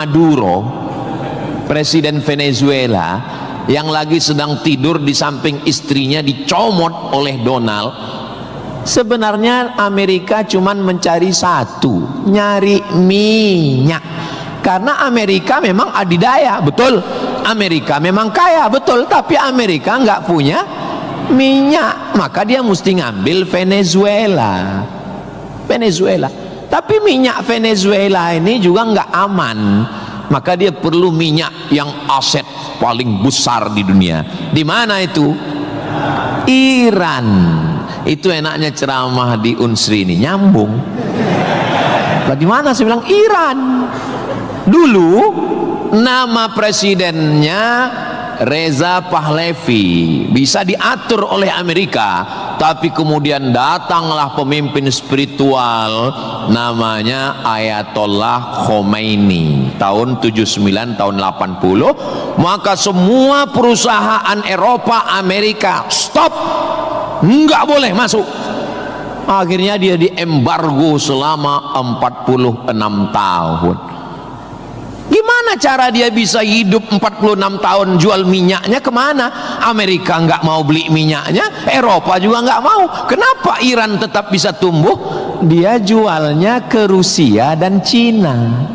Maduro, presiden Venezuela, yang lagi sedang tidur di samping istrinya dicomot oleh Donald. Sebenarnya Amerika cuman mencari satu, nyari minyak. Karena Amerika memang adidaya, betul. Amerika memang kaya, betul. Tapi Amerika nggak punya minyak, maka dia mesti ngambil Venezuela. Tapi minyak Venezuela ini juga nggak aman, maka dia perlu minyak yang aset paling besar di dunia. Di mana itu? Iran. Itu enaknya ceramah di Unsri ini, nyambung. Di mana saya bilang Iran. Dulu nama presidennya Reza Pahlavi, bisa diatur oleh Amerika, tapi kemudian datanglah pemimpin spiritual namanya Ayatollah Khomeini tahun 79 tahun 80, maka semua perusahaan Eropa, Amerika stop, nggak boleh masuk. Akhirnya dia diembargo selama 46 tahun. Gimana cara dia bisa hidup 46 tahun? Jual minyaknya kemana? Amerika nggak mau beli minyaknya, Eropa juga nggak mau. Kenapa Iran tetap bisa tumbuh? Dia jualnya ke Rusia dan Cina.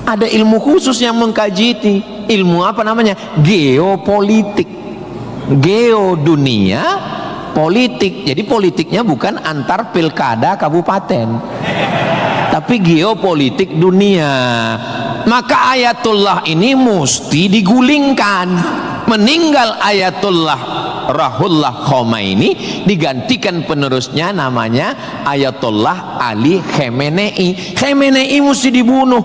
Ada ilmu khusus yang mengkaji ini. Ilmu apa namanya? Geopolitik. Geo dunia, politik. Jadi politiknya bukan antar pilkada kabupaten, tapi geopolitik dunia. Maka Ayatullah ini mesti digulingkan. Meninggal Ayatullah Ruhollah Khomeini, digantikan penerusnya namanya Ayatollah Ali Khamenei. Khamenei mesti dibunuh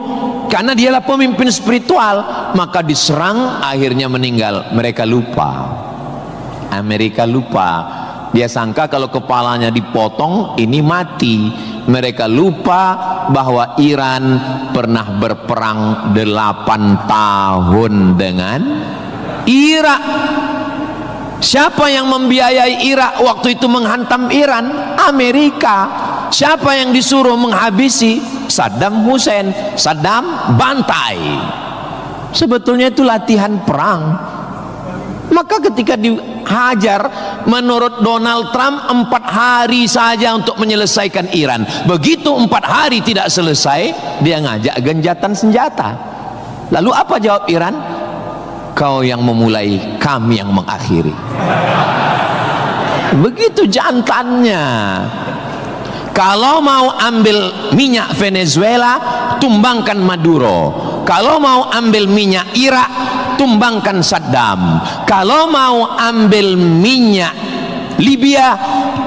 karena dialah pemimpin spiritual. Maka diserang, akhirnya meninggal. Mereka lupa, Amerika lupa. Dia sangka kalau kepalanya dipotong ini mati. Mereka lupa bahwa Iran pernah berperang 8 tahun dengan Irak. Siapa yang membiayai Irak waktu itu menghantam Iran? Amerika. Siapa yang disuruh menghabisi? Saddam Hussein. Saddam bantai. Sebetulnya itu latihan perang. Maka ketika dihajar, menurut Donald Trump 4 hari saja untuk menyelesaikan Iran. Begitu 4 hari tidak selesai, dia ngajak genjatan senjata. Lalu apa jawab Iran? Kau yang memulai, kami yang mengakhiri. Begitu jantannya. Kalau mau ambil minyak Venezuela, tumbangkan Maduro. Kalau mau ambil minyak Irak, tumbangkan Saddam. Kalau mau ambil minyak Libya,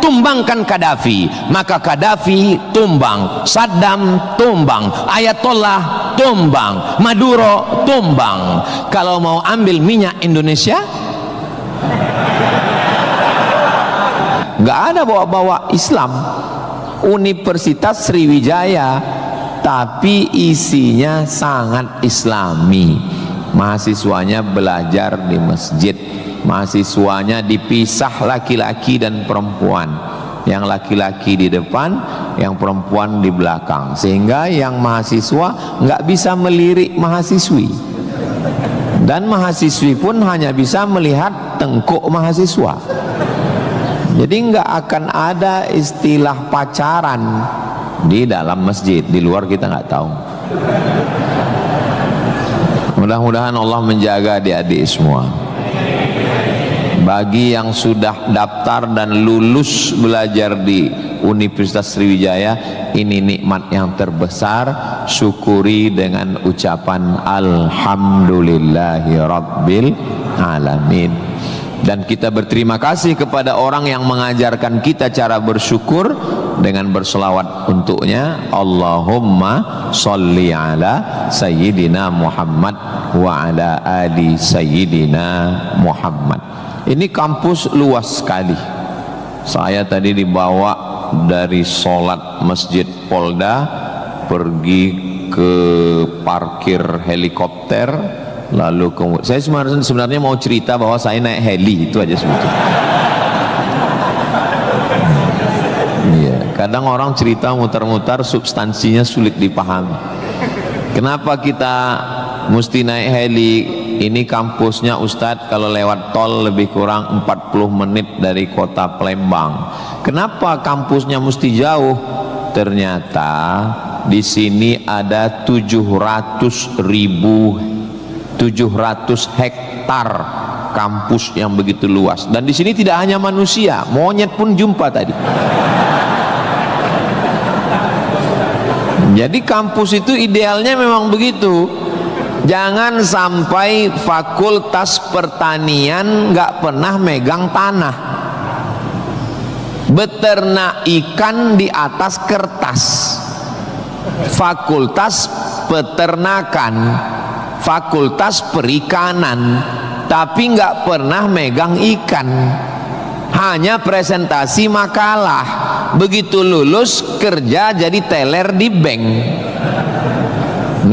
tumbangkan Gaddafi. Maka Gaddafi tumbang, Saddam tumbang, Ayatollah tumbang, Maduro tumbang. Kalau mau ambil minyak Indonesia, nggak ada bawa-bawa Islam. Universitas Sriwijaya, tapi isinya sangat Islami. Mahasiswanya belajar di masjid, mahasiswanya dipisah laki-laki dan perempuan, yang laki-laki di depan, yang perempuan di belakang, sehingga yang mahasiswa nggak bisa melirik mahasiswi, dan mahasiswi pun hanya bisa melihat tengkuk mahasiswa. Jadi nggak akan ada istilah pacaran di dalam masjid, di luar kita nggak tahu. Mudah-mudahan Allah menjaga adik-adik semua. Bagi yang sudah daftar dan lulus belajar di Universitas Sriwijaya, ini nikmat yang terbesar. Syukuri dengan ucapan Alhamdulillahi Rabbil Alamin. Dan kita berterima kasih kepada orang yang mengajarkan kita cara bersyukur dengan berselawat untuknya. Allahumma sholli ala Sayyidina Muhammad wa ala ali Sayyidina Muhammad. Ini kampus luas sekali. Saya tadi dibawa dari sholat Masjid Polda pergi ke parkir helikopter, lalu saya sebenarnya mau cerita bahwa saya naik heli, itu aja sebetulnya. Iya, kadang orang cerita mutar-mutar substansinya sulit dipahami. Kenapa kita mesti naik heli? Ini kampusnya Ustadz kalau lewat tol lebih kurang 40 menit dari kota Palembang. Kenapa kampusnya mesti jauh? Ternyata di sini ada 700 hektar kampus yang begitu luas, dan di sini tidak hanya manusia, monyet pun jumpa tadi. Jadi kampus itu idealnya memang begitu. Jangan sampai fakultas pertanian nggak pernah megang tanah, beternak ikan di atas kertas. Fakultas peternakan, fakultas perikanan, tapi nggak pernah megang ikan, hanya presentasi makalah. Begitu lulus kerja jadi teller di bank,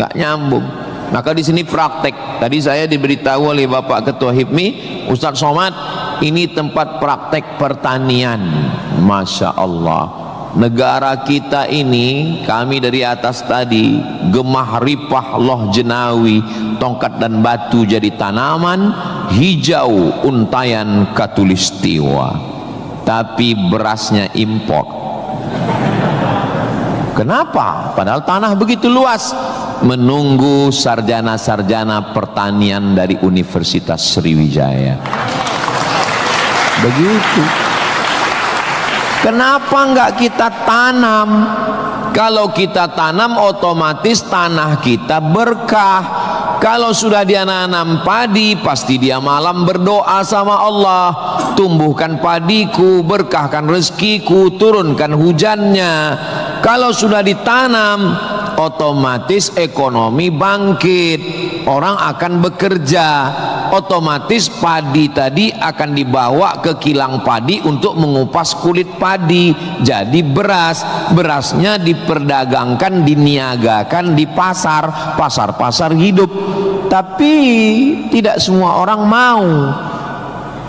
nggak nyambung. Maka di sini praktek. Tadi saya diberitahu oleh Bapak Ketua HIPMI, Ustadz Somad, ini tempat praktek pertanian. Masya Allah, negara kita ini, kami dari atas tadi, gemah ripah loh jenawi, tongkat dan batu jadi tanaman, hijau untayan katulistiwa, tapi berasnya impor. Kenapa? Padahal tanah begitu luas. Menunggu sarjana-sarjana pertanian dari Universitas Sriwijaya. Begitu. Kenapa enggak kita tanam? Kalau kita tanam otomatis tanah kita berkah. Kalau sudah dia nanam padi, pasti dia malam berdoa sama Allah, tumbuhkan padiku, berkahkan rezekiku, turunkan hujannya. Kalau sudah ditanam, otomatis ekonomi bangkit, orang akan bekerja, otomatis padi tadi akan dibawa ke kilang padi untuk mengupas kulit padi jadi beras. Berasnya diperdagangkan, diniagakan di pasar-pasar hidup. Tapi tidak semua orang mau.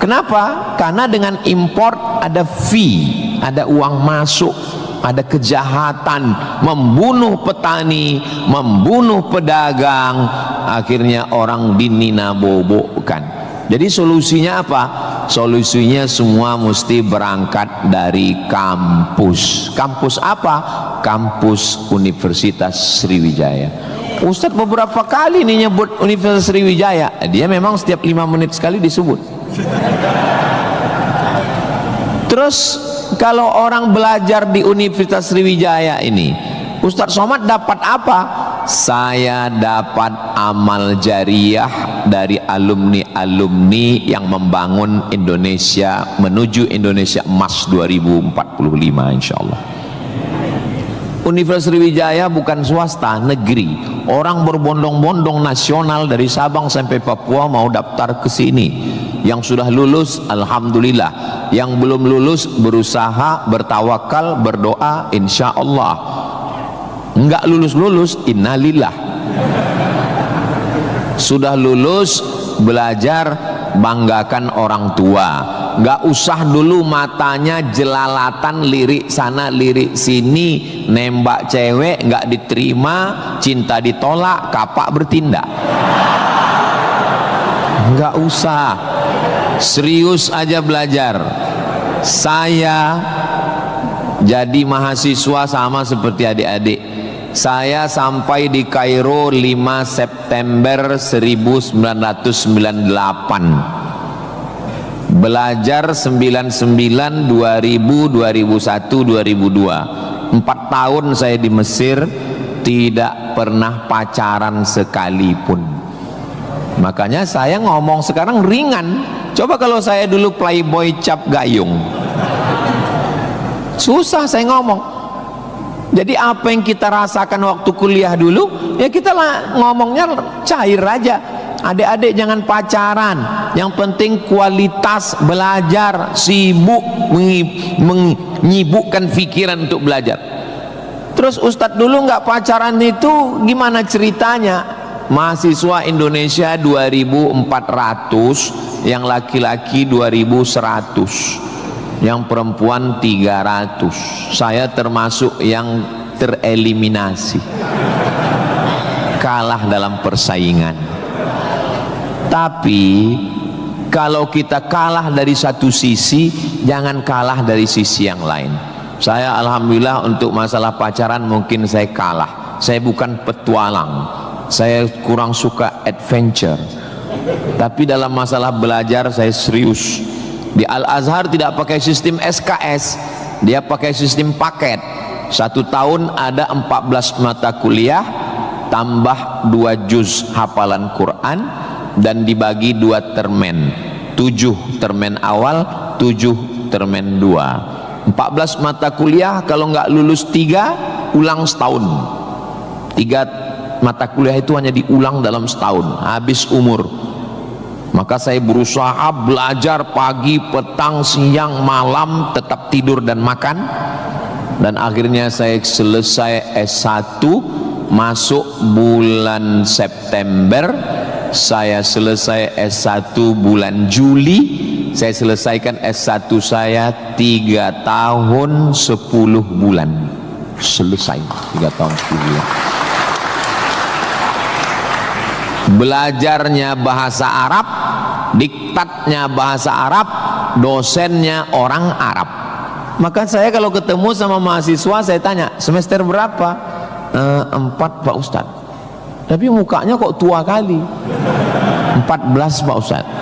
Kenapa? Karena dengan import ada fee, ada uang masuk, ada kejahatan, membunuh petani, membunuh pedagang, akhirnya orang dininabobokan. Jadi solusinya apa? Solusinya semua mesti berangkat dari kampus. Kampus apa? Kampus Universitas Sriwijaya. Ustadz beberapa kali nih nyebut Universitas Sriwijaya. Dia memang setiap 5 menit sekali disebut. Terus kalau orang belajar di Universitas Sriwijaya ini, Ustadz Somad dapat apa? Saya dapat amal jariah dari alumni-alumni yang membangun Indonesia menuju Indonesia Emas 2045 insya Allah. Universitas Sriwijaya bukan swasta, negeri. Orang berbondong-bondong nasional dari Sabang sampai Papua mau daftar ke sini. Yang sudah lulus, alhamdulillah. Yang belum lulus, berusaha, bertawakal, berdoa, insya Allah. Enggak lulus-lulus, innalillah. Sudah lulus, belajar, banggakan orang tua. Enggak usah dulu matanya jelalatan, lirik sana lirik sini, nembak cewek enggak diterima, cinta ditolak, kapak bertindak. Enggak usah, serius aja belajar. Saya jadi mahasiswa sama seperti adik-adik. Saya sampai di Kairo 5 September 1998. Belajar 99, 2000, 2001, 2002. 4 tahun saya di Mesir, tidak pernah pacaran sekalipun. Makanya saya ngomong sekarang ringan. Coba kalau saya dulu playboy cap gayung, susah saya ngomong. Jadi apa yang kita rasakan waktu kuliah dulu, ya kita ngomongnya cair aja. Adik-adik jangan pacaran, yang penting kualitas belajar, sibuk menyibukkan pikiran untuk belajar. Terus Ustadz dulu nggak pacaran itu gimana ceritanya? Mahasiswa Indonesia 2400, yang laki-laki 2100, yang perempuan 300. Saya termasuk yang tereliminasi. kalah dalam persaingan. Tapi kalau kita kalah dari satu sisi, jangan kalah dari sisi yang lain. Saya alhamdulillah untuk masalah pacaran mungkin saya kalah. Saya bukan petualang, saya kurang suka adventure. Tapi dalam masalah belajar saya serius. Di Al-Azhar tidak pakai sistem SKS, dia pakai sistem paket. 1 tahun ada 14 mata kuliah tambah 2 juz hafalan Quran dan dibagi 2 termen, 7 termen awal, 7 termen 2. 14 mata kuliah, kalau nggak lulus 3 ulang setahun. 3 mata kuliah itu hanya diulang dalam setahun, habis umur. Maka saya berusaha belajar pagi, petang, siang, malam, tetap tidur dan makan. Dan akhirnya saya selesai S1, masuk bulan September. Saya selesai S1 bulan Juli. Saya selesaikan S1 saya 3 tahun 10 bulan. Selesai 3 tahun 10 bulan. Belajarnya bahasa Arab, diktatnya bahasa Arab, dosennya orang Arab. Maka saya kalau ketemu sama mahasiswa, saya tanya, semester berapa? 4 Pak Ustadz. Tapi mukanya kok tua kali. 14 Pak Ustadz.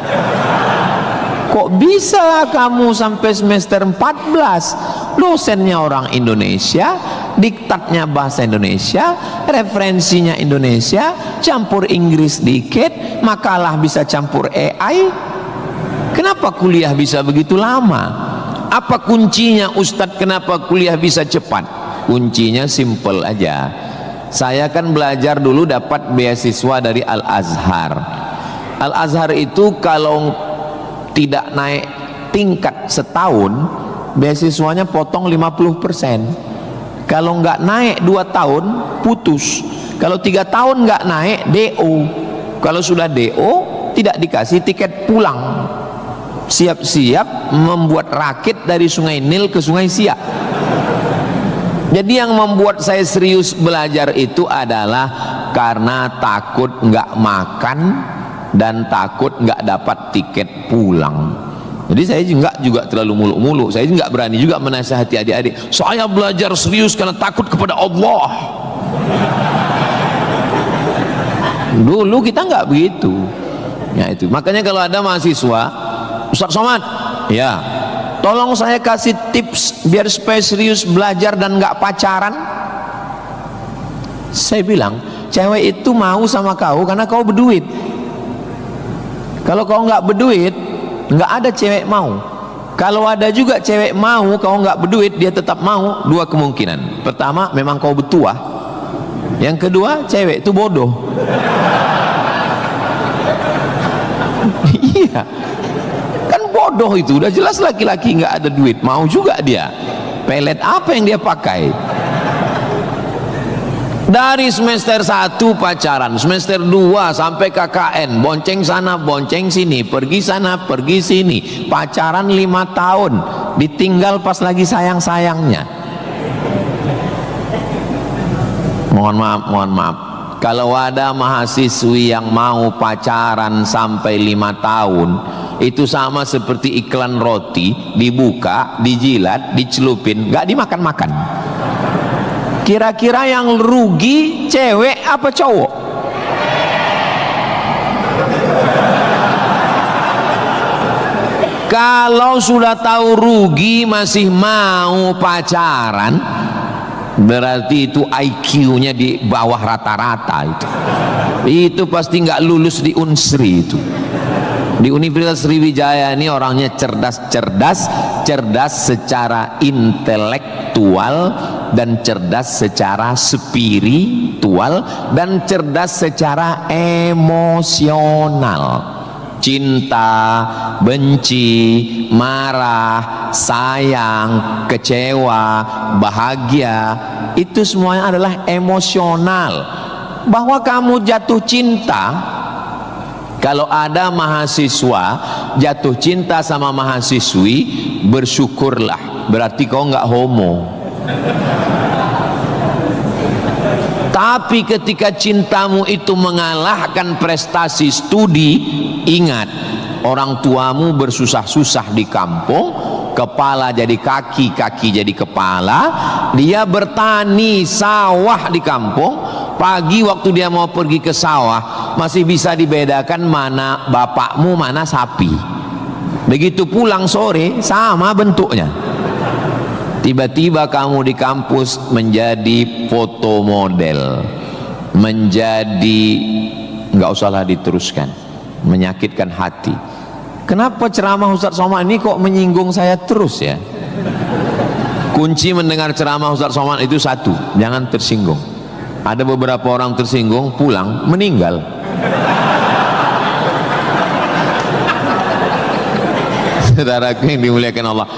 Kok bisa kamu sampai semester 14? Dosennya orang Indonesia, diktatnya bahasa Indonesia, referensinya Indonesia, campur Inggris dikit, makalah bisa campur AI. Kenapa kuliah bisa begitu lama? Apa kuncinya Ustadz, kenapa kuliah bisa cepat? Kuncinya simple aja. Saya kan belajar dulu dapat beasiswa dari Al-Azhar. Al-Azhar itu kalau tidak naik tingkat setahun, beasiswanya potong 50%. Kalau nggak naik 2 tahun, putus. Kalau 3 tahun nggak naik, DO. Kalau sudah DO, tidak dikasih tiket pulang. Siap-siap membuat rakit dari Sungai Nil ke Sungai Siak. Jadi yang membuat saya serius belajar itu adalah karena takut nggak makan dan takut nggak dapat tiket pulang. Jadi saya juga terlalu muluk-muluk. Saya nggak berani juga menasihati adik-adik. Saya belajar serius karena takut kepada Allah. Dulu kita nggak begitu. Ya itu. Makanya kalau ada mahasiswa, Ustaz Somad, ya, tolong saya kasih tips biar supaya serius belajar dan nggak pacaran. Saya bilang, cewek itu mau sama kau karena kau berduit. Kalau kau nggak berduit, nggak ada cewek mau. Kalau ada juga cewek mau, kau nggak berduit, dia tetap mau. 2 kemungkinan. Pertama, memang kau bertuah. Yang kedua, cewek itu bodoh. Iya, kan bodoh itu. Udah jelas laki-laki nggak ada duit, mau juga dia. Pelet apa yang dia pakai? Dari semester 1 pacaran, semester 2 sampai KKN, bonceng sana bonceng sini, pergi sana pergi sini, pacaran 5 tahun, ditinggal pas lagi sayang-sayangnya. Mohon maaf, kalau ada mahasiswi yang mau pacaran sampai 5 tahun, itu sama seperti iklan roti, dibuka, dijilat, dicelupin, nggak dimakan-makan. Kira-kira yang rugi cewek apa cowok? Kalau sudah tahu rugi masih mau pacaran, berarti itu IQ-nya di bawah rata-rata itu. Itu pasti nggak lulus di Unsri itu. Di Universitas Sriwijaya ini orangnya cerdas secara intelektual dan cerdas secara spiritual dan cerdas secara emosional. Cinta, benci, marah, sayang, kecewa, bahagia, itu semuanya adalah emosional. Bahwa kamu jatuh cinta, kalau ada mahasiswa jatuh cinta sama mahasiswi, bersyukurlah, berarti kau nggak homo. Tapi ketika cintamu itu mengalahkan prestasi studi, ingat, orang tuamu bersusah-susah di kampung, kepala jadi kaki, kaki jadi kepala, dia bertani sawah di kampung. Pagi waktu dia mau pergi ke sawah masih bisa dibedakan mana bapakmu, mana sapi. Begitu pulang sore sama bentuknya. Tiba-tiba kamu di kampus menjadi foto model, menjadi, nggak usahlah diteruskan, menyakitkan hati. Kenapa ceramah Ustaz Somad ini kok menyinggung saya terus ya? Kunci mendengar ceramah Ustaz Somad itu satu, jangan tersinggung. Ada beberapa orang tersinggung, pulang meninggal. Saudaraku yang dimuliakan Allah,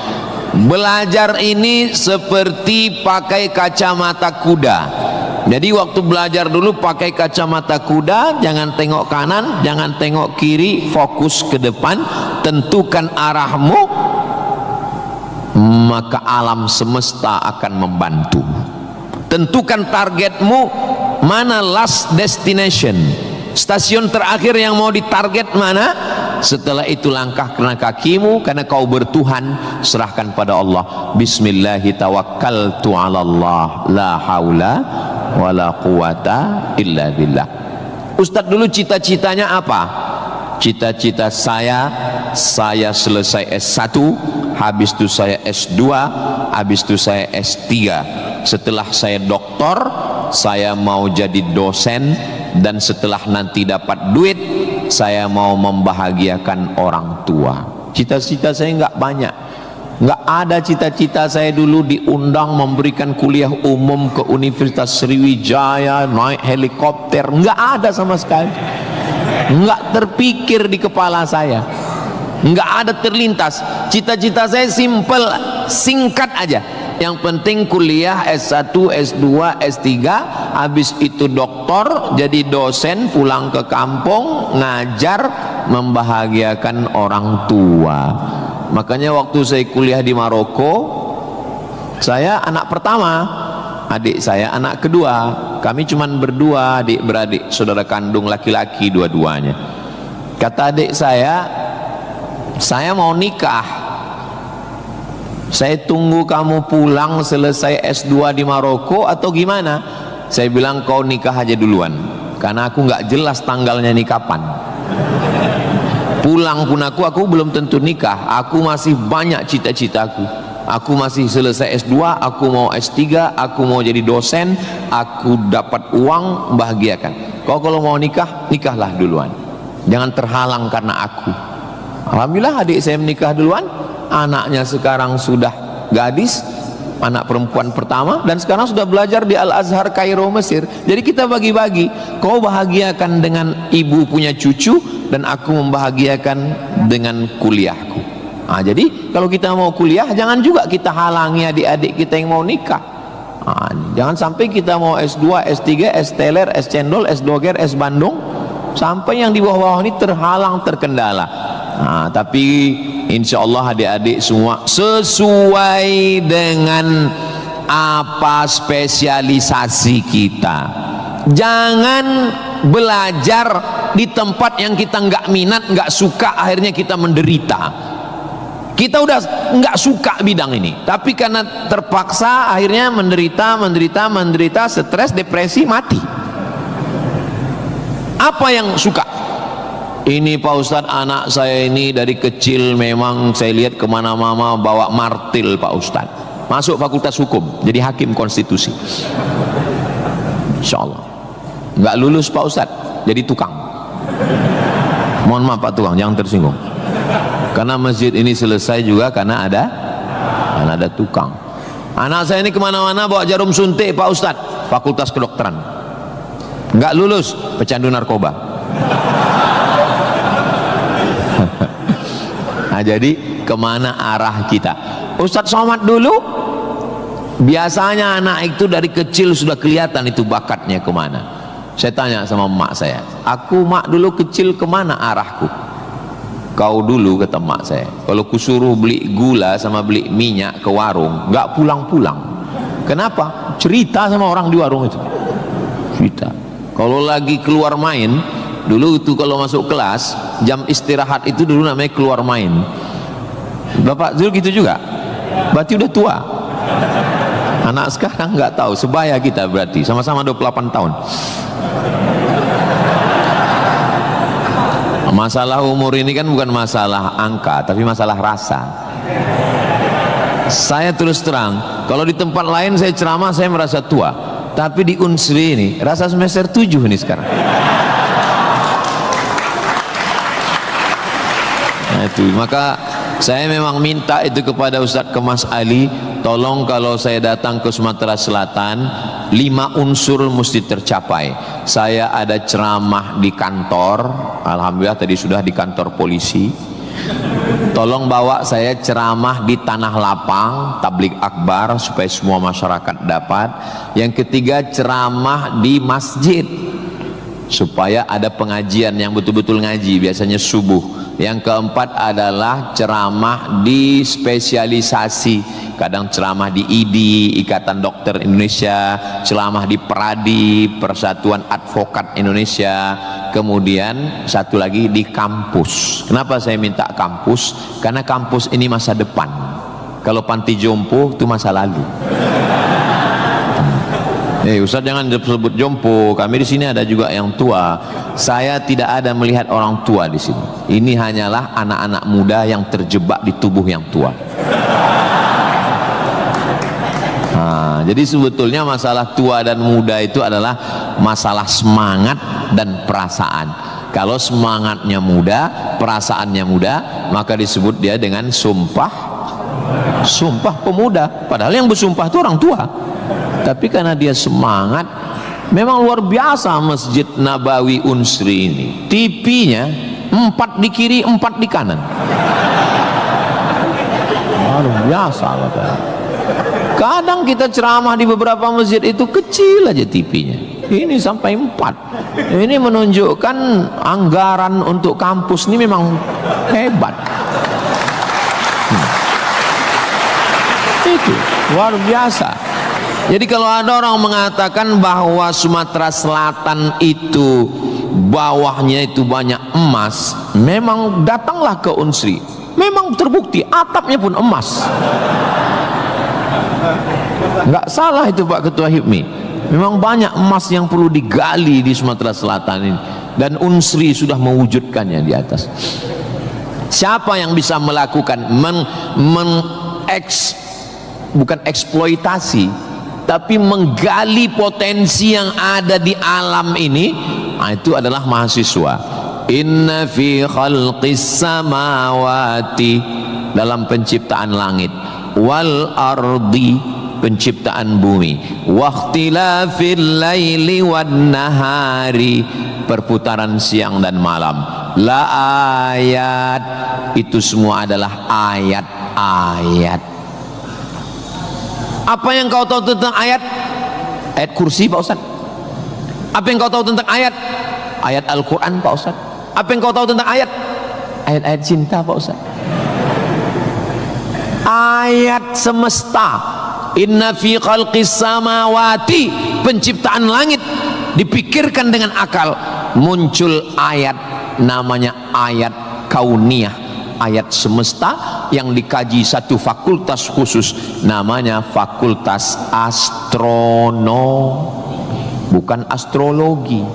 belajar ini seperti pakai kacamata kuda. Jadi waktu belajar dulu pakai kacamata kuda, jangan tengok kanan, jangan tengok kiri, fokus ke depan, tentukan arahmu, maka alam semesta akan membantu. Tentukan targetmu, mana last destination, stasiun terakhir yang mau ditarget mana. Setelah itu langkah karena kakimu, karena kau bertuhan, serahkan pada Allah. Bismillahi tawakkaltu ala Allah, la haula wala quwata illa billah. Ustadz dulu cita-citanya apa? Cita-cita saya selesai S1, habis itu saya S2, habis itu saya S3. Setelah saya doktor, saya mau jadi dosen, dan setelah nanti dapat duit, saya mau membahagiakan orang tua. Cita-cita saya nggak banyak, nggak ada cita-cita saya dulu diundang memberikan kuliah umum ke Universitas Sriwijaya, naik helikopter, nggak ada sama sekali, nggak terpikir di kepala saya, nggak ada terlintas. Cita-cita saya simple, singkat aja. Yang penting kuliah S1, S2, S3, habis itu doktor, jadi dosen, pulang ke kampung, ngajar, membahagiakan orang tua. Makanya waktu saya kuliah di Maroko, saya anak pertama, adik saya anak kedua. Kami cuman berdua, adik beradik, saudara kandung laki-laki dua-duanya. Kata adik saya mau nikah. Saya tunggu kamu pulang selesai S2 di Maroko atau gimana? Saya bilang kau nikah aja duluan, karena aku nggak jelas tanggalnya nih kapan. Pulang pun aku belum tentu nikah. Aku masih banyak cita-citaku. Aku masih selesai S2, aku mau S3, aku mau jadi dosen, aku dapat uang, bahagiakan. Kau kalau mau nikah, nikahlah duluan, jangan terhalang karena aku. Alhamdulillah adik saya menikah duluan. Anaknya sekarang sudah gadis, anak perempuan pertama, dan sekarang sudah belajar di Al-Azhar Kairo, Mesir. Jadi kita bagi-bagi, kau bahagiakan dengan ibu punya cucu, dan aku membahagiakan dengan kuliahku. Nah, jadi kalau kita mau kuliah, jangan juga kita halangi adik-adik kita yang mau nikah. Nah, jangan sampai kita mau S2, S3, S teler, S cendol, S doger, S Bandung, sampai yang di bawah-bawah ini terhalang, terkendala. Nah, tapi insya Allah adik-adik semua sesuai dengan apa spesialisasi kita. Jangan belajar di tempat yang kita nggak minat, nggak suka, akhirnya kita menderita. Kita udah nggak suka bidang ini, tapi karena terpaksa akhirnya menderita, stres, depresi, mati. Apa yang suka? Ini Pak Ustadz, anak saya ini dari kecil memang saya lihat kemana-mana bawa martil Pak Ustadz. Masuk fakultas hukum, jadi hakim konstitusi. Insya Allah. Nggak lulus Pak Ustadz, jadi tukang. Mohon maaf Pak Tukang, jangan tersinggung. Karena masjid ini selesai juga karena ada tukang. Anak saya ini kemana-mana bawa jarum suntik Pak Ustadz, fakultas kedokteran. Nggak lulus, pecandu narkoba. Nah, jadi kemana arah kita? Ustadz Somad dulu biasanya anak itu dari kecil sudah kelihatan itu bakatnya kemana. Saya tanya sama emak saya, aku mak dulu kecil kemana arahku? Kau dulu, kata emak saya, kalau kusuruh beli gula sama beli minyak ke warung, nggak pulang-pulang. Kenapa? Cerita sama orang di warung itu. Kita kalau lagi keluar main, dulu itu kalau masuk kelas jam istirahat itu dulu namanya keluar main. Bapak dulu gitu juga? Berarti udah tua. Anak sekarang nggak tahu, sebaya kita berarti sama-sama 28 tahun. Masalah umur ini kan bukan masalah angka, tapi masalah rasa. Saya terus terang, kalau di tempat lain saya ceramah saya merasa tua, tapi di Unsri ini rasa semester 7 ini sekarang. Nah itu, maka saya memang minta itu kepada Ustadz Kemas Ali, tolong kalau saya datang ke Sumatera Selatan 5 unsur mesti tercapai. Saya ada ceramah di kantor, alhamdulillah tadi sudah di kantor polisi. Tolong bawa saya ceramah di tanah lapang, tablik akbar supaya semua masyarakat dapat. Yang ketiga ceramah di masjid supaya ada pengajian yang betul-betul ngaji, biasanya subuh. Yang keempat adalah ceramah di spesialisasi, kadang ceramah di IDI, Ikatan Dokter Indonesia, ceramah di PERADI, Persatuan Advokat Indonesia, kemudian satu lagi di kampus. Kenapa saya minta kampus? Karena kampus ini masa depan. Kalau panti jompo itu masa lalu. Ustaz jangan sebut jompo, kami di sini ada juga yang tua. Saya tidak ada melihat orang tua di sini. Ini hanyalah anak-anak muda yang terjebak di tubuh yang tua. Nah, jadi sebetulnya masalah tua dan muda itu adalah masalah semangat dan perasaan. Kalau semangatnya muda, perasaannya muda, maka disebut dia dengan sumpah pemuda. Padahal yang bersumpah itu orang tua. Tapi karena dia semangat, memang luar biasa Masjid Nabawi Unsri ini. TV-nya 4 di kiri, 4 di kanan. Luar biasa katanya. Kadang kita ceramah di beberapa masjid itu kecil aja TV-nya. Ini sampai 4. Ini menunjukkan anggaran untuk kampus ini memang hebat. Itu luar biasa. Jadi kalau ada orang mengatakan bahwa Sumatera Selatan itu bawahnya itu banyak emas, memang datanglah ke Unsri, memang terbukti atapnya pun emas. Nggak salah itu Pak Ketua HIPMI, memang banyak emas yang perlu digali di Sumatera Selatan ini, dan Unsri sudah mewujudkannya di atas. Siapa yang bisa melakukan bukan eksploitasi, tapi menggali potensi yang ada di alam ini, itu adalah mahasiswa. Inna fi khalqis samawati, dalam penciptaan langit, wal ardi, penciptaan bumi, wakhtilafil laili wan nahari, perputaran siang dan malam, la ayat, itu semua adalah ayat-ayat. Apa yang kau tahu tentang ayat? Ayat kursi Pak Ustaz. Apa yang kau tahu tentang ayat? Ayat Al-Quran Pak Ustaz. Apa yang kau tahu tentang ayat? Ayat-ayat cinta Pak Ustaz. Ayat semesta. Inna fi khalqis samawati, penciptaan langit dipikirkan dengan akal, muncul ayat namanya ayat kauniyah, ayat semesta yang dikaji satu fakultas khusus namanya fakultas astronomi, bukan astrologi.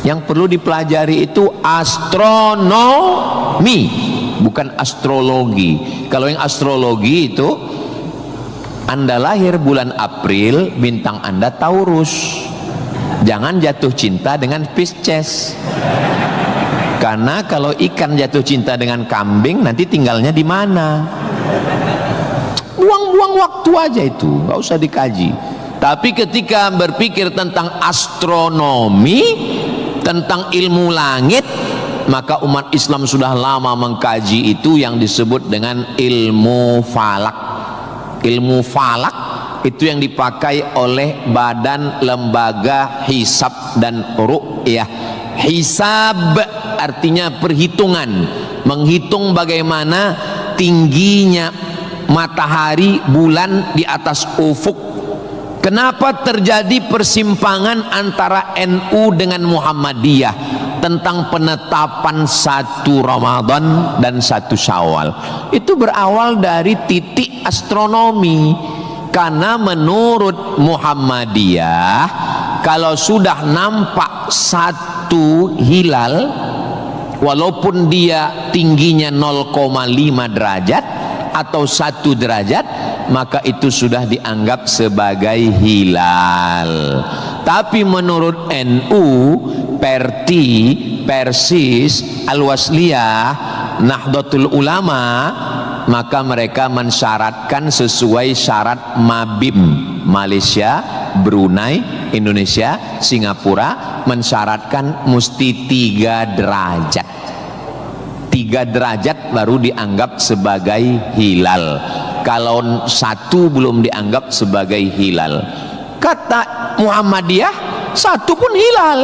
Yang perlu dipelajari itu astronomi, bukan astrologi. Kalau yang astrologi itu Anda lahir bulan April, bintang Anda Taurus, jangan jatuh cinta dengan Pisces. Karena kalau ikan jatuh cinta dengan kambing, nanti tinggalnya di mana? Buang-buang waktu aja itu, nggak usah dikaji. Tapi ketika berpikir tentang astronomi, tentang ilmu langit, maka umat Islam sudah lama mengkaji itu yang disebut dengan ilmu falak. Ilmu falak itu yang dipakai oleh Badan Lembaga Hisab dan Ru'yah. Hisab artinya perhitungan, menghitung bagaimana tingginya matahari, bulan di atas ufuk, Kenapa terjadi persimpangan antara NU dengan Muhammadiyah tentang penetapan 1 Ramadan dan 1 Syawal? Itu berawal dari titik astronomi. Karena menurut Muhammadiyah, kalau sudah nampak 1 hilal, walaupun dia tingginya 0,5 derajat atau 1 derajat, maka itu sudah dianggap sebagai hilal. Tapi menurut NU, Perti, Persis, Al-Wasliyah, Nahdlatul Ulama, maka mereka mensyaratkan sesuai syarat Mabim, Malaysia, Brunei, Indonesia, Singapura, mensyaratkan mesti 3 derajat. 3 derajat baru dianggap sebagai hilal. Kalau 1 belum dianggap sebagai hilal. Kata Muhammadiyah 1 pun hilal,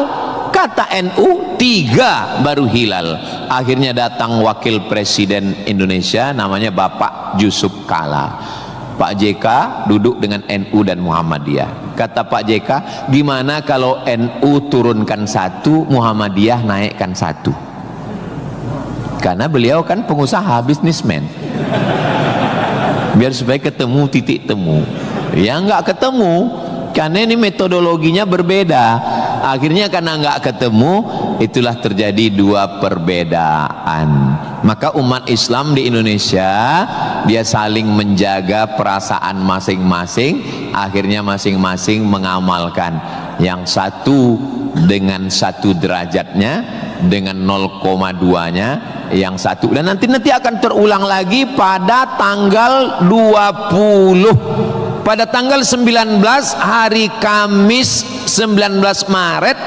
kata NU 3 baru hilal. Akhirnya datang wakil presiden Indonesia, namanya Bapak Yusuf Kala. Pak JK duduk dengan NU dan Muhammadiyah. Kata Pak JK, gimana kalau NU turunkan 1, Muhammadiyah naikkan 1? Karena beliau kan pengusaha, bisnismen. Biar supaya ketemu titik temu. Ya nggak ketemu, karena ini metodologinya berbeda. Akhirnya karena nggak ketemu, itulah terjadi 2 perbedaan. Maka umat Islam di Indonesia, dia saling menjaga perasaan masing-masing. Akhirnya masing-masing mengamalkan. Yang 1 dengan 1 derajatnya, dengan 0,2-nya, yang 1. Dan nanti akan terulang lagi pada tanggal 20. Pada tanggal 19 hari Kamis 19 Maret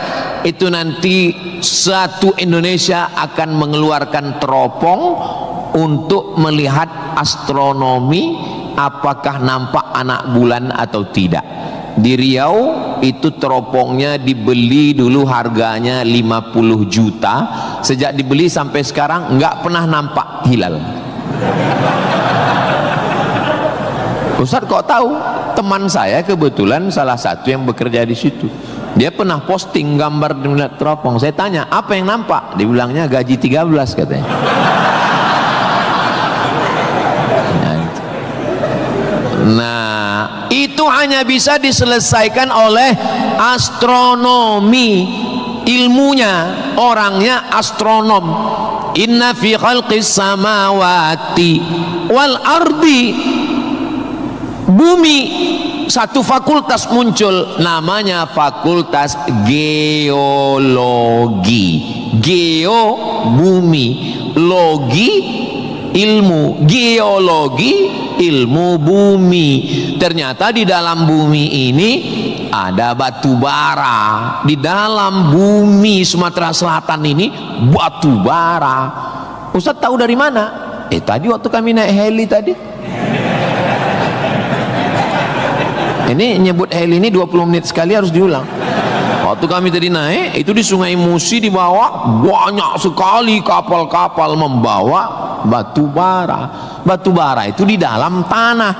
itu nanti satu Indonesia akan mengeluarkan teropong untuk melihat astronomi, apakah nampak anak bulan atau tidak. Di Riau itu teropongnya dibeli dulu harganya 50 juta. Sejak dibeli sampai sekarang nggak pernah nampak hilal. Ustaz kok tahu? Teman saya kebetulan salah satu yang bekerja di situ. Dia pernah posting gambar di teropong. Saya tanya, apa yang nampak? Dibilangnya gaji 13 katanya. Nah, itu hanya bisa diselesaikan oleh astronomi. Ilmunya, orangnya astronom. Inna fi khalqis samawati wal ardi, bumi, satu fakultas muncul namanya fakultas geologi. Geo bumi, logi ilmu, geologi ilmu bumi. Ternyata di dalam bumi ini ada batu bara. Di dalam bumi Sumatera Selatan ini batu bara. Ustaz tahu dari mana? Tadi waktu kami naik heli tadi. Ini nyebut heli ini 20 menit sekali harus diulang. Waktu kami tadi naik, itu di Sungai Musi di bawah banyak sekali kapal-kapal membawa batu bara. Batu bara itu di dalam tanah.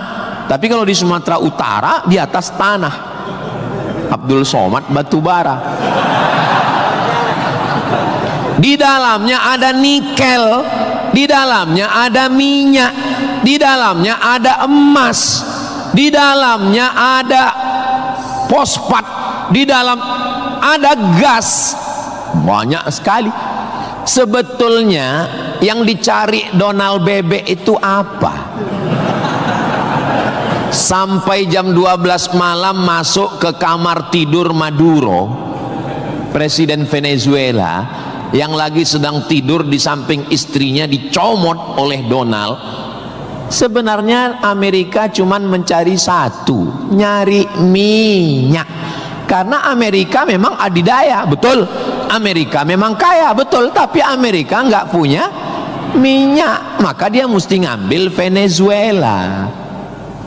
Tapi kalau di Sumatera Utara di atas tanah. Abdul Somad batu bara. Di dalamnya ada nikel, di dalamnya ada minyak, di dalamnya ada emas, di dalamnya ada fosfat, di dalam ada gas. Banyak sekali. Sebetulnya yang dicari Donald Bebek itu apa? Sampai jam 12 malam masuk ke kamar tidur Maduro, presiden Venezuela, yang lagi sedang tidur di samping istrinya dicomot oleh Donald. Sebenarnya Amerika cuman mencari satu, nyari minyak. Karena Amerika memang adidaya, betul. Amerika memang kaya, betul. Tapi Amerika nggak punya minyak, maka dia mesti ngambil Venezuela.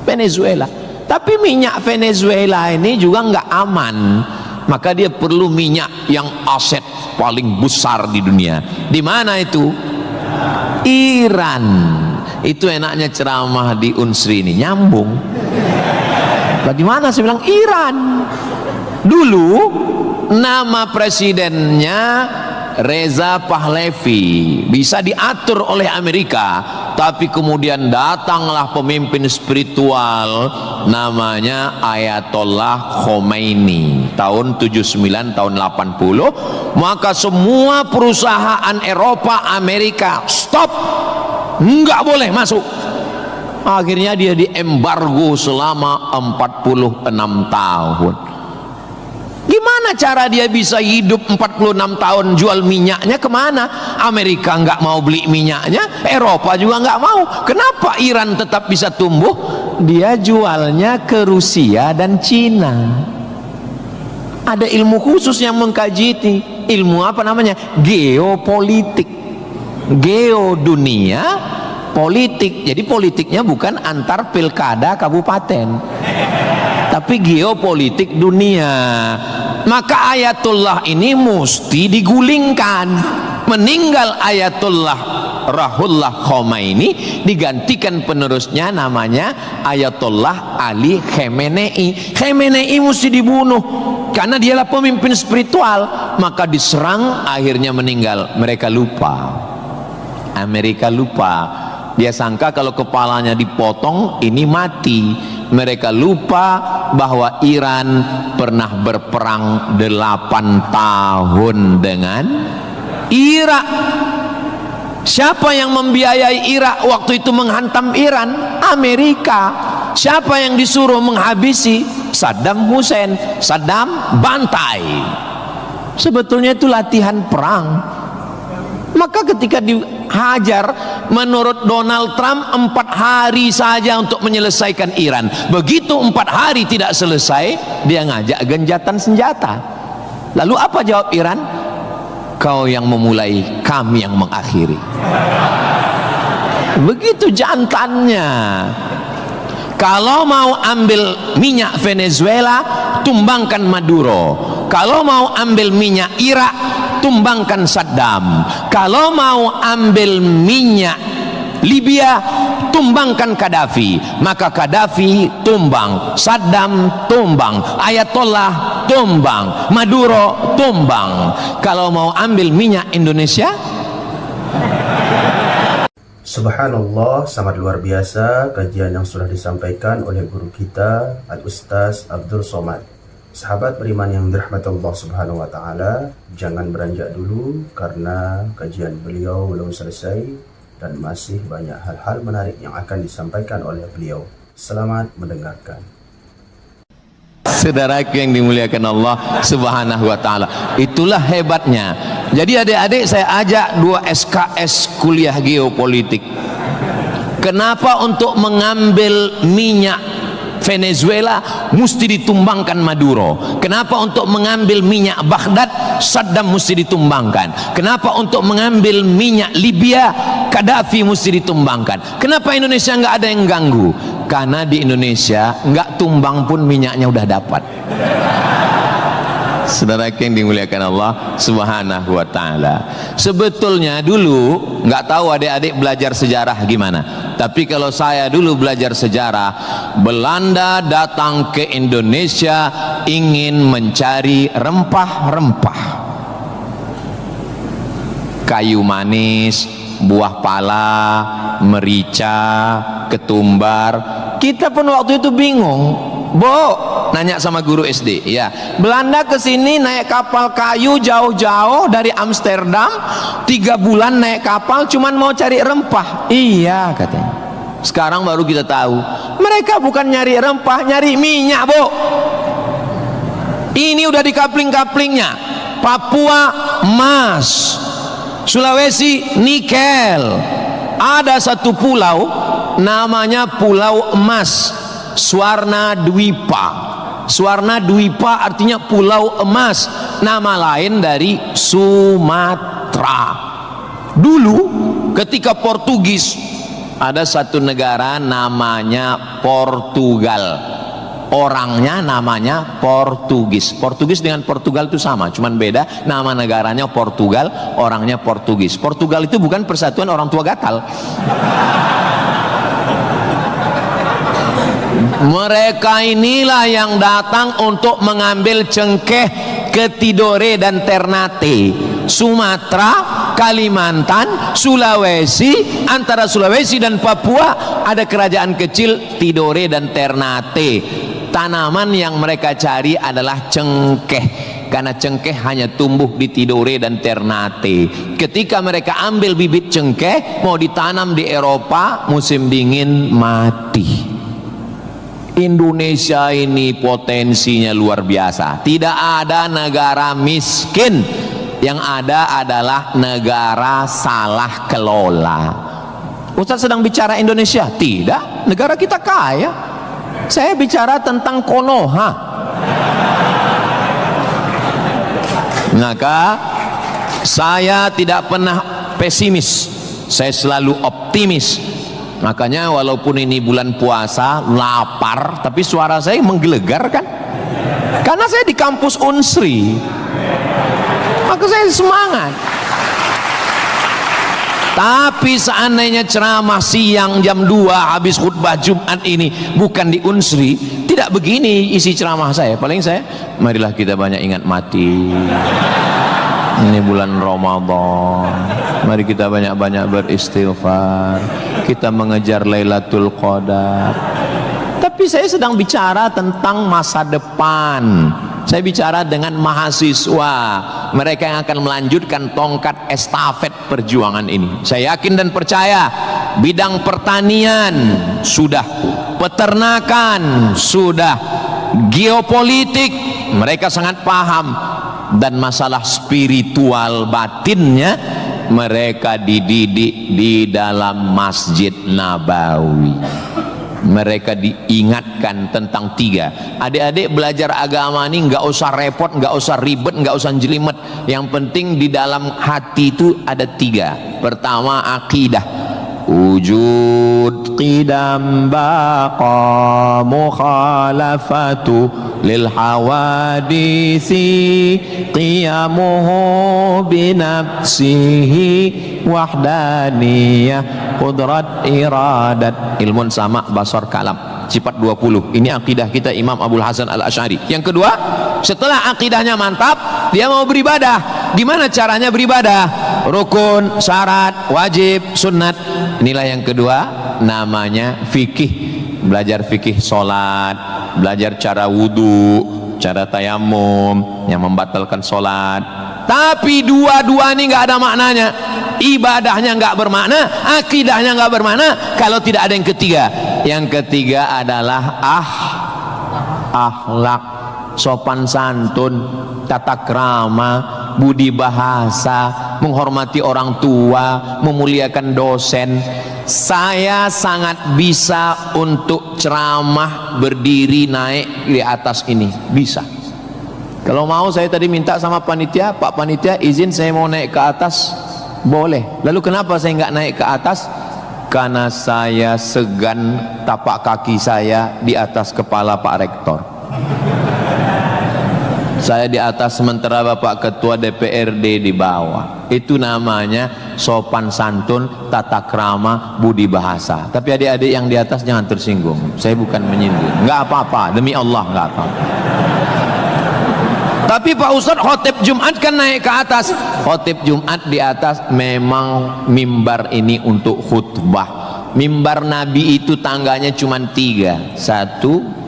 Venezuela. Tapi minyak Venezuela ini juga nggak aman, maka dia perlu minyak yang aset paling besar di dunia. Di mana itu? Iran. Itu enaknya ceramah di Unsri ini, nyambung. Bagaimana? Saya bilang Iran. Dulu nama presidennya Reza Pahlavi, bisa diatur oleh Amerika, tapi kemudian datanglah pemimpin spiritual namanya Ayatollah Khomeini tahun 79 tahun 80, maka semua perusahaan Eropa, Amerika stop, nggak boleh masuk. Akhirnya dia diembargo selama 46 tahun. Gimana cara dia bisa hidup 46 tahun? Jual minyaknya kemana? Amerika nggak mau beli minyaknya, Eropa juga nggak mau. Kenapa Iran tetap bisa tumbuh? Dia jualnya ke Rusia dan Cina. Ada ilmu khusus yang mengkaji ini. Ilmu apa namanya? Geopolitik. Geo dunia, politik. Jadi politiknya bukan antar pilkada kabupaten, tapi geopolitik dunia. Maka Ayatullah ini mesti digulingkan. Meninggal Ayatullah Ruhollah Khomeini, digantikan penerusnya namanya Ayatollah Ali Khamenei. Khamenei mesti dibunuh karena dialah pemimpin spiritual. Maka diserang, akhirnya meninggal. Mereka lupa, Amerika lupa. Dia sangka kalau kepalanya dipotong ini mati. Mereka lupa bahwa Iran pernah berperang 8 tahun dengan Irak. Siapa yang membiayai Irak waktu itu menghantam Iran? Amerika. Siapa yang disuruh menghabisi? Saddam Hussein. Saddam bantai. Sebetulnya itu latihan perang. Maka ketika dihajar, menurut Donald Trump 4 hari saja untuk menyelesaikan Iran. Begitu 4 hari tidak selesai, dia ngajak genjatan senjata. Lalu apa jawab Iran? Kau yang memulai, kami yang mengakhiri. Begitu jantannya. Kalau mau ambil minyak Venezuela, tumbangkan Maduro. Kalau mau ambil minyak Irak, tumbangkan Saddam. Kalau mau ambil minyak Libya, tumbangkan Gaddafi. Maka Gaddafi tumbang, Saddam tumbang, Ayatollah tumbang, Maduro tumbang. Kalau mau ambil minyak Indonesia, Subhanallah, sangat luar biasa kajian yang sudah disampaikan oleh guru kita Al-Ustaz Abdul Somad. Sahabat beriman yang dirahmati Allah Subhanahu wa taala, jangan beranjak dulu karena kajian beliau belum selesai dan masih banyak hal-hal menarik yang akan disampaikan oleh beliau. Selamat mendengarkan. saudaraku yang dimuliakan Allah Subhanahu wa taala. Itulah hebatnya. Jadi adik-adik, saya ajak 2 SKS kuliah geopolitik. Kenapa untuk mengambil minyak Venezuela mesti ditumbangkan Maduro? Kenapa untuk mengambil minyak Baghdad Saddam mesti ditumbangkan? Kenapa untuk mengambil minyak Libya Gaddafi mesti ditumbangkan? Kenapa Indonesia nggak ada yang ganggu? Karena di Indonesia nggak tumbang pun minyaknya udah dapat. Saudara yang dimuliakan Allah Subhanahu wa taala. Sebetulnya dulu nggak tahu adik-adik belajar sejarah gimana. Tapi kalau saya dulu belajar sejarah, Belanda datang ke Indonesia ingin mencari rempah-rempah. Kayu manis, buah pala, merica, ketumbar. Kita pun waktu itu bingung. Nanya sama guru SD, ya, Belanda kesini naik kapal kayu jauh-jauh dari Amsterdam, 3 bulan naik kapal cuman mau cari rempah. Iya katanya. Sekarang baru kita tahu mereka bukan nyari rempah, nyari minyak. Ini udah di kapling-kaplingnya. Papua emas, Sulawesi nikel. Ada satu pulau namanya Pulau Emas, Swarna Dwipa. Swarna Dwipa artinya pulau emas, nama lain dari Sumatera. Dulu ketika Portugis, ada satu negara namanya Portugal, orangnya namanya Portugis. Portugis dengan Portugal itu sama, cuman beda nama negaranya Portugal, orangnya Portugis. Portugal itu bukan persatuan orang tua gatal. Mereka inilah yang datang untuk mengambil cengkeh ke Tidore dan Ternate, Sumatera, Kalimantan, Sulawesi. Antara Sulawesi dan Papua ada kerajaan kecil Tidore dan Ternate. Tanaman yang mereka cari adalah cengkeh, karena cengkeh hanya tumbuh di Tidore dan Ternate. Ketika mereka ambil bibit cengkeh mau ditanam di Eropa, musim dingin mati. Indonesia ini potensinya luar biasa. Tidak ada negara miskin, yang ada adalah negara salah kelola. Ustaz sedang bicara Indonesia? Tidak, negara kita kaya. Saya bicara tentang Konoha. Maka saya tidak pernah pesimis, saya selalu optimis. Makanya walaupun ini bulan puasa, lapar, tapi suara saya menggelegar kan? Karena saya di kampus Unsri, maka saya semangat. Tapi seandainya ceramah siang jam 2 habis khutbah Jumat ini bukan di Unsri, tidak begini isi ceramah saya. Paling saya, marilah kita banyak ingat mati. Ini bulan Ramadan, mari kita banyak-banyak beristighfar, kita mengejar Lailatul Qadar. Tapi saya sedang bicara tentang masa depan. Saya bicara dengan mahasiswa, mereka yang akan melanjutkan tongkat estafet perjuangan ini. Saya yakin dan percaya bidang pertanian sudah, peternakan sudah, geopolitik mereka sangat paham, dan masalah spiritual batinnya mereka dididik di dalam Masjid Nabawi. Mereka diingatkan tentang 3. Adik-adik belajar agama ini nggak usah repot, nggak usah ribet, nggak usah jelimet. Yang penting di dalam hati itu ada 3. Pertama, akidah. Wujud qidam baqa mukhalafatu lil hawadisi qiyamuhu binafsihi wahdaniyah qudrat iradat ilmun sama basar kalam sifat 20. Ini akidah kita Imam Abul Hasan Al-Asy'ari. Yang kedua, setelah akidahnya mantap, dia mau beribadah. Di mana caranya beribadah? Rukun, syarat, wajib, sunnat. Inilah yang kedua, namanya fikih. Belajar fikih solat, belajar cara wudu, cara tayamum yang membatalkan solat. Tapi dua-dua ini nggak ada maknanya. Ibadahnya nggak bermakna, akidahnya nggak bermakna kalau tidak ada yang ketiga. Yang ketiga adalah akhlak, sopan santun, tata krama, budi bahasa, menghormati orang tua, memuliakan dosen. Saya sangat bisa untuk ceramah berdiri naik di atas ini, bisa. Kalau mau saya tadi minta sama panitia, Pak panitia izin saya mau naik ke atas, boleh. Lalu kenapa saya nggak naik ke atas? Karena saya segan tapak kaki saya di atas kepala Pak Rektor. Saya di atas sementara Bapak Ketua DPRD di bawah. Itu namanya sopan santun, tata krama, budi bahasa. Tapi adik-adik yang di atas jangan tersinggung. Saya bukan menyinggung. Nggak apa-apa, demi Allah nggak apa-apa. Tapi Pak Ustadz khotib Jumat kan naik ke atas. Khotib Jumat di atas memang mimbar ini untuk khutbah. Mimbar Nabi itu tangganya cuma 3. 1,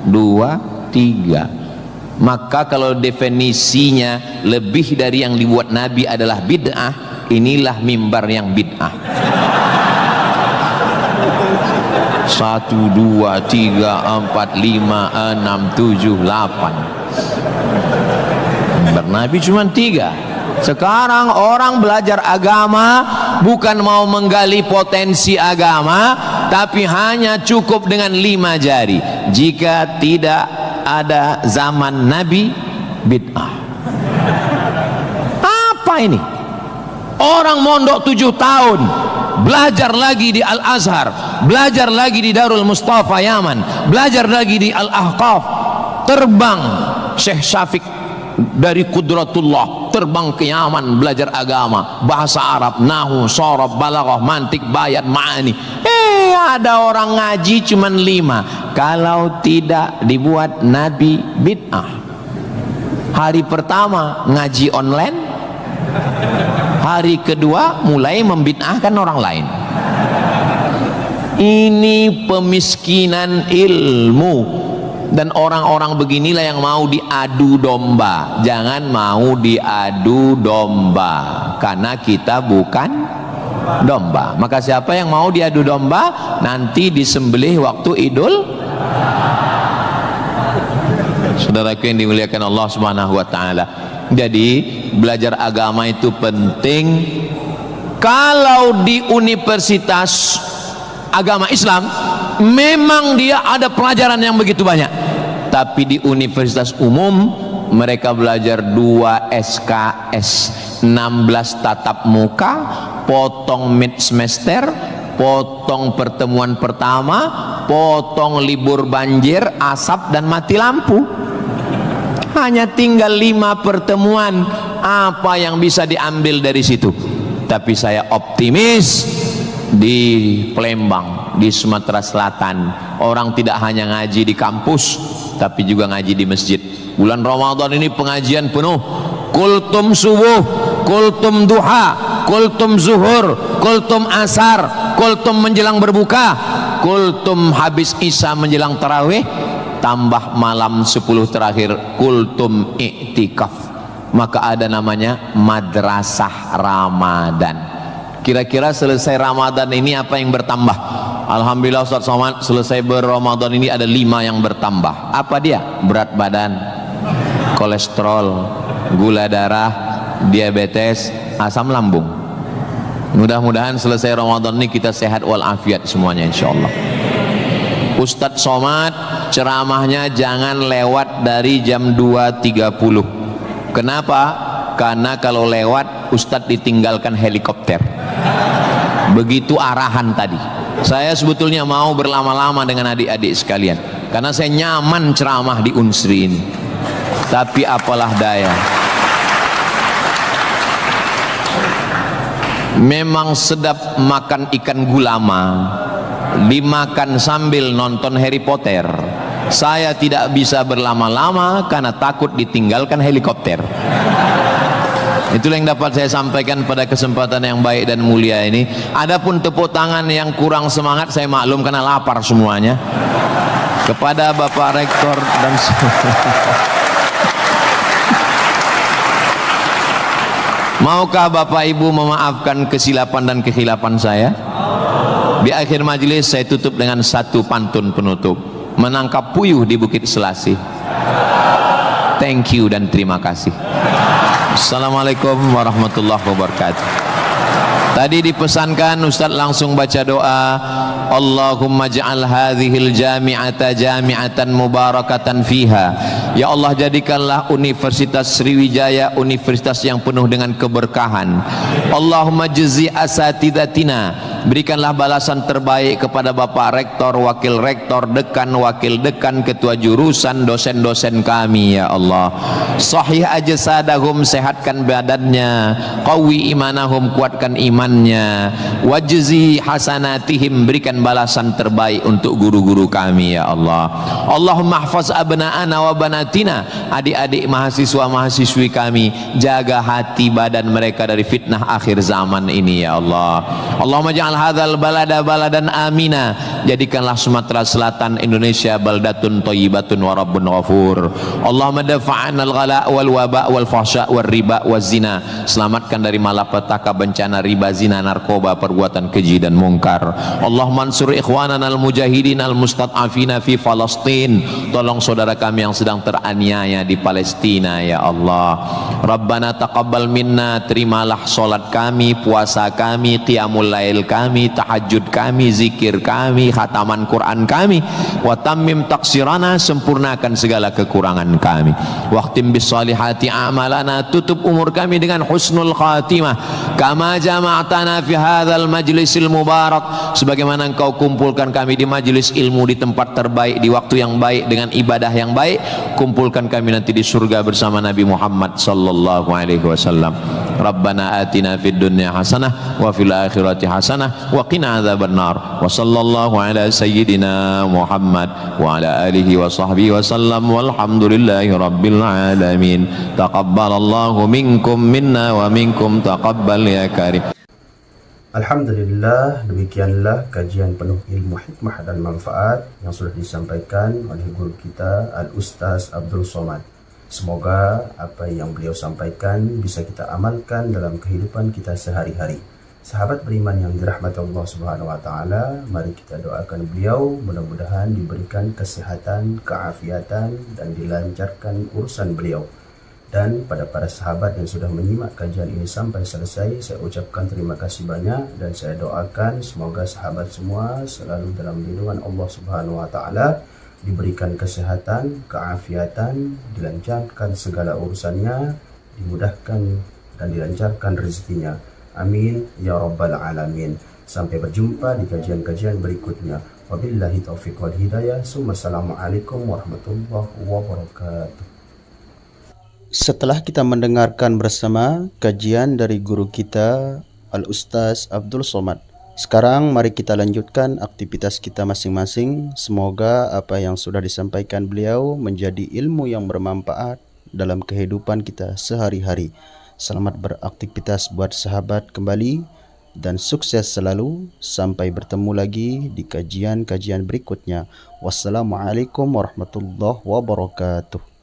2, 3. Maka kalau definisinya lebih dari yang dibuat Nabi adalah bid'ah, inilah mimbar yang bid'ah. 1, 2, 3, 4, 5, 6, 7, 8. Mimbar Nabi cuma 3. Sekarang orang belajar agama bukan mau menggali potensi agama, tapi hanya cukup dengan 5 jari. Jika tidak ada zaman Nabi, bid'ah. Apa ini? Orang mondok 7 tahun, belajar lagi di Al-Azhar, belajar lagi di Darul Mustafa Yaman, belajar lagi di Al-Ahqaf, terbang Syekh Syafiq dari Qudratullah, terbang ke Yaman belajar agama, bahasa Arab, nahu, sorob, balaghah, mantik, bayat, ma'ani. ada orang ngaji cuman 5. Kalau tidak dibuat Nabi bid'ah. Hari pertama ngaji online, hari kedua mulai membid'ahkan orang lain. Ini pemiskinan ilmu. Dan orang-orang beginilah yang mau diadu domba. Jangan mau diadu domba, karena kita bukan domba. Maka siapa yang mau diadu domba, nanti disembelih waktu Idul. Saudaraku yang dimuliakan Allah Subhanahu wa taala. Jadi belajar agama itu penting. Kalau di universitas agama Islam memang dia ada pelajaran yang begitu banyak, tapi di universitas umum mereka belajar 2 SKS, 16 tatap muka, potong mid semester, potong pertemuan pertama, potong libur banjir, asap dan mati lampu. Hanya tinggal 5 pertemuan. Apa yang bisa diambil dari situ? Tapi saya optimis di Palembang, di Sumatera Selatan, orang tidak hanya ngaji di kampus, tapi juga ngaji di masjid. Bulan Ramadan ini pengajian penuh. Kultum subuh, kultum duha, kultum zuhur, kultum asar, kultum menjelang berbuka, kultum habis isya menjelang tarawih, tambah malam 10 terakhir kultum iktikaf. Maka ada namanya madrasah Ramadan. Kira-kira selesai Ramadan ini apa yang bertambah? Alhamdulillah Ustaz Somad, selesai berRamadan ini ada 5 yang bertambah. Apa dia? Berat badan, kolesterol, gula darah, diabetes, asam lambung. Mudah-mudahan selesai Ramadan ini kita sehat walafiat semuanya insyaallah. Ustaz Somad ceramahnya jangan lewat dari jam 2.30. Kenapa? Karena kalau lewat Ustadz ditinggalkan helikopter. Begitu arahan tadi. Saya sebetulnya mau berlama-lama dengan adik-adik sekalian, karena saya nyaman ceramah di Unsri ini. Tapi apalah daya, memang sedap makan ikan gulama, dimakan sambil nonton Harry Potter. Saya tidak bisa berlama-lama karena takut ditinggalkan helikopter. Itulah yang dapat saya sampaikan pada kesempatan yang baik dan mulia ini. Adapun tepuk tangan yang kurang semangat saya maklum karena lapar semuanya. Kepada Bapak Rektor dan maukah Bapak Ibu memaafkan kesilapan dan kekhilapan saya? Di akhir majelis saya tutup dengan satu pantun penutup. Menangkap puyuh di Bukit Selasih. Thank you dan terima kasih. Assalamualaikum warahmatullahi wabarakatuh. Tadi dipesankan Ustaz langsung baca doa, Allahumma ja'al hadhil jami'ata jami'atan mubarakatan fiha. Ya Allah, jadikanlah Universitas Sriwijaya universitas yang penuh dengan keberkahan. Allahumma jazi asatidatina, berikanlah balasan terbaik kepada Bapak Rektor, Wakil Rektor, Dekan, Wakil Dekan, Ketua Jurusan, dosen-dosen kami ya Allah. Sahih ajsadahum, sehatkan badannya, qawi imanahum, kuatkan imannya, wajzi hasanatihim, berikan balasan terbaik untuk guru-guru kami ya Allah. Allahumma hafaz abna'ana wa banatina, adik-adik mahasiswa-mahasiswi kami, jaga hati badan mereka dari fitnah akhir zaman ini ya Allah. Allahumma ja'al hadzal balada baladan amina, jadikanlah Sumatera Selatan Indonesia baldatun thayyibatun wa rabbun ghafur. Allahumma dafa'na al-ghala wal waba wal fahsya wal riba waz zina, selamatkan dari malapetaka, bencana riba, zina, narkoba, perbuatan keji dan mungkar. Allahumma ansur ikhwanana al-mujahidin al-mustad'afina fi Palestin, tolong saudara kami yang sedang teraniaya di Palestina ya Allah. Rabbana taqabbal minna, terimalah salat kami, puasa kami, qiyamul lail kami, tahajud kami, zikir kami, khataman Quran kami. Wa tammim taqsirana, sempurnakan segala kekurangan kami. Waqtim bis salihati a'malana, tutup umur kami dengan husnul khatimah. Kama jama'tana fi hadzal majlisil mubarak, sebagaimana engkau kumpulkan kami di majelis ilmu di tempat terbaik, di waktu yang baik, dengan ibadah yang baik, kumpulkan kami nanti di surga bersama Nabi Muhammad sallallahu alaihi wasallam. Rabbana atina fid dunya hasanah wa fil akhirati hasanah wa qina adzabannar. Wa sallallahu ala sayyidina Muhammad wa ala alihi wa sahbihi wa sallam walhamdulillahi rabbil alamin. Taqabbalallahu minkum minna wa minkum taqabbal ya karim. Alhamdulillah, demikianlah kajian penuh ilmu, hikmah dan manfaat yang sudah disampaikan oleh guru kita Al-Ustaz Abdul Somad. Semoga apa yang beliau sampaikan bisa kita amalkan dalam kehidupan kita sehari-hari. Sahabat beriman yang dirahmati Allah Subhanahu wa taala, mari kita doakan beliau mudah-mudahan diberikan kesehatan, keafiatan dan dilancarkan urusan beliau. Dan pada para sahabat yang sudah menyimak kajian ini sampai selesai, saya ucapkan terima kasih banyak dan saya doakan semoga sahabat semua selalu dalam lindungan Allah Subhanahu wa taala, diberikan kesehatan, keafiatan, dilancarkan segala urusannya, dimudahkan dan dilancarkan rezekinya. Amin ya rabbal alamin. Sampai berjumpa di kajian-kajian berikutnya. Wabillahi taufiq wal hidayah. Assalamualaikum warahmatullahi wabarakatuh. Setelah kita mendengarkan bersama kajian dari guru kita Al-Ustaz Abdul Somad, sekarang mari kita lanjutkan aktivitas kita masing-masing. Semoga apa yang sudah disampaikan beliau menjadi ilmu yang bermanfaat dalam kehidupan kita sehari-hari. Selamat beraktivitas buat sahabat kembali dan sukses selalu. Sampai bertemu lagi di kajian-kajian berikutnya. Wassalamualaikum warahmatullahi wabarakatuh.